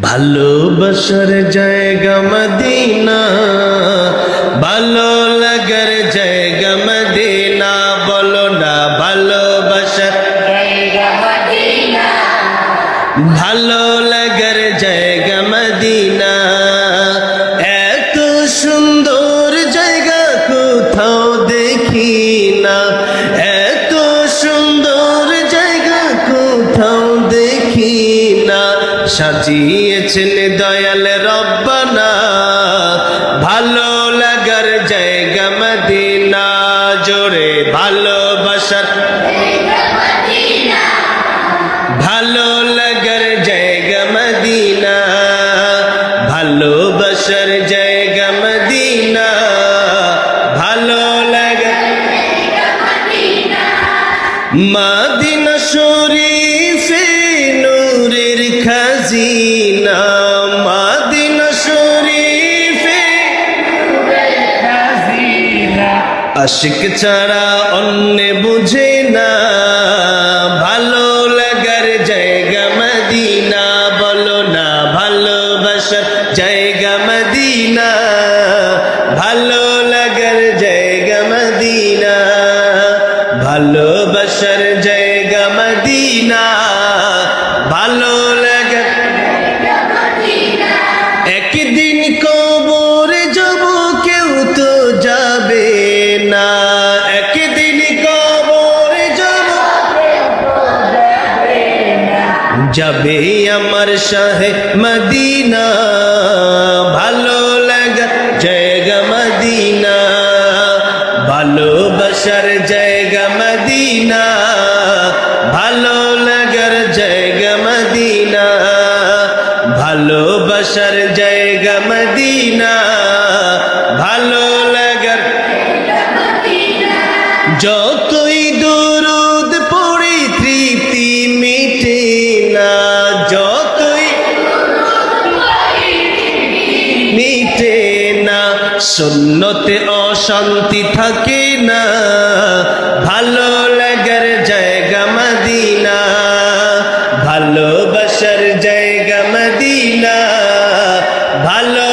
ভালোবাসার জায়গা মদিনা, ভালো লাগার জায়গা মদিনা, বলো না ভালোবাসার জায়গা মদিনা, ভালো লাগার জায়গা মদিনা। এত সুন্দর জায়গা কোথাও দেখি না, এত সুন্দর জায়গা কোথাও দেখি না। সাজিয়েছেন দয়াল রব্বানা ভালো লাগার জায়গা মদিনা, জোরে ভালোবাসার জায়গা মদিনা, ভালো লাগার জায়গা মদিনা, ভালোবাসার জায়গা মদিনা, ভালো লাগার জায়গা মদিনা। মদিনা শরীফে নূরের খাজিনা, মদিনা শরীফে নূরের খাজিনা, আশিক ছাড়া অন্য বুঝে না ভালো লাগার জায়গা মদিনা, বলো না ভালোবাসার জায়গা মদিনা, ভালো লাগার জায়গা মদিনা, ভালোবাসার জায়গা মদিনা, ভালো লাগার জায়গা মদিনা। একদিন কবরে যাব কেউ তো যাবে না, একদিন কবরে যাব যাবে আমার শাহে মদিনা, ভালো লাগার জায়গা মদিনা, ভালোবাসার জায়গা মদিনা, ভালো লাগার জায়গা মদিনা, ভালোবাসার জায়গা মদিনা, ভালো লাগার জায়গা মদিনা। যতই দরুদ পড়ি তৃপ্তি মিটে না, যতই মিটে না, সুন্নতে অশান্তি থাকে না, ভালো লাগার জায়গা মদিনা, ভালোবাসার জায়গা মদিনা, ভালো